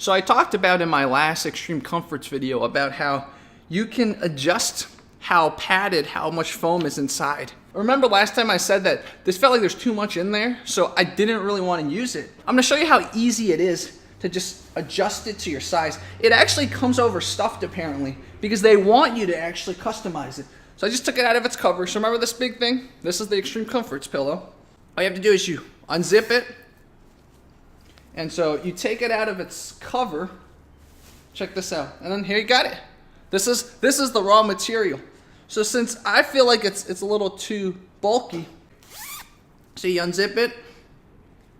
So I talked about in my last Extreme Comforts video about how you can adjust how padded, how much foam is inside. Remember last time I said that this felt like there's too much in there, so I didn't really want to use it. I'm gonna show you how easy it is to just adjust it to your size. It actually comes overstuffed apparently, because they want you to actually customize it. So I just took it out of its cover. So remember this big thing? This is the Extreme Comforts pillow. All you have to do is you unzip it. And so you take it out of its cover. Check this out. And then here you got it. This is the raw material. So since I feel like it's a little too bulky, so you unzip it,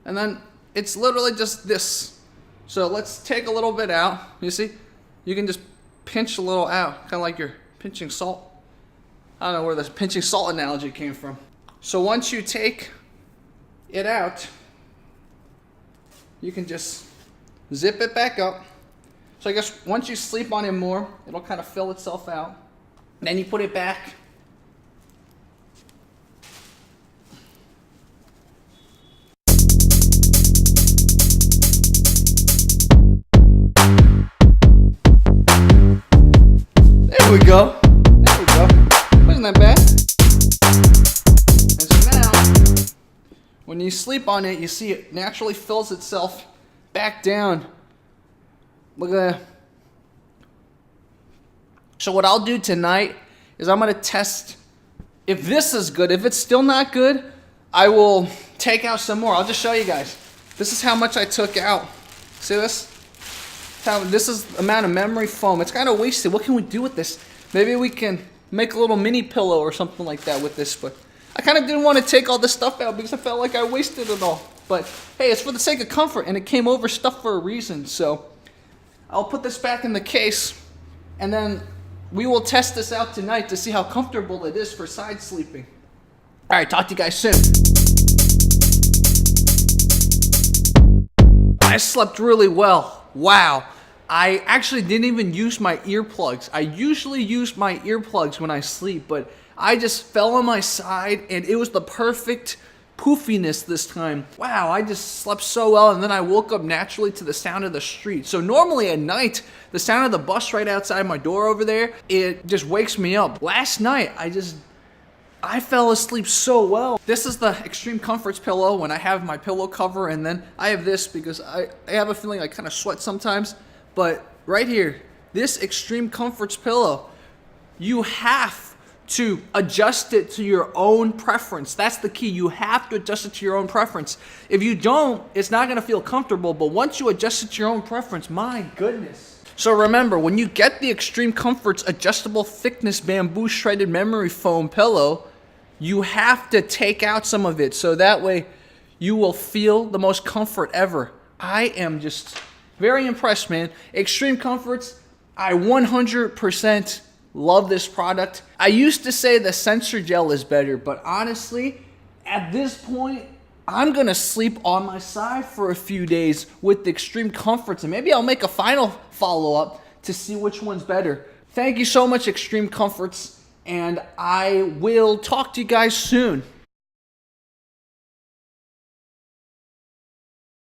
and then it's literally just this. So let's take a little bit out. You see? You can just pinch a little out, kind of like you're pinching salt. I don't know where this pinching salt analogy came from. So once you take it out, you can just zip it back up. So I guess once you sleep on it more, it'll kind of fill itself out. Then you put it back. There we go. There we go. Wasn't that bad? And so now, when you sleep on it, you see it naturally fills itself back down. Look at that. So what I'll do tonight is I'm going to test if this is good. If it's still not good, I will take out some more. I'll just show you guys. This is how much I took out. See this? This is the amount of memory foam. It's kind of wasted. What can we do with this? Maybe we can make a little mini pillow or something like that with this. But I kind of didn't want to take all this stuff out because I felt like I wasted it all. But hey, it's for the sake of comfort, and it came overstuffed for a reason. So I'll put this back in the case, and then we will test this out tonight to see how comfortable it is for side sleeping. All right, talk to you guys soon. I slept really well. Wow. I actually didn't even use my earplugs. I usually use my earplugs when I sleep, but I just fell on my side, and it was the perfect poofiness this time. Wow, I just slept so well, and then I woke up naturally to the sound of the street. So normally at night, the sound of the bus right outside my door over there, it just wakes me up. Last night, I fell asleep so well. This is the Extreme Comforts pillow when I have my pillow cover, and then I have this because I have a feeling I kind of sweat sometimes. But right here, this Extreme Comforts pillow, you have to adjust it to your own preference. That's the key. You have to adjust it to your own preference. If you don't, it's not gonna feel comfortable, but once you adjust it to your own preference, my goodness. So remember, when you get the Extreme Comforts adjustable thickness bamboo shredded memory foam pillow, you have to take out some of it so that way you will feel the most comfort ever. I am just very impressed, man. Extreme Comforts, I 100% love this product. I used to say the SensorGEL is better, but honestly, at this point, I'm gonna sleep on my side for a few days with the Extreme Comforts, and maybe I'll make a final follow-up to see which one's better. Thank you so much, Extreme Comforts, and I will talk to you guys soon.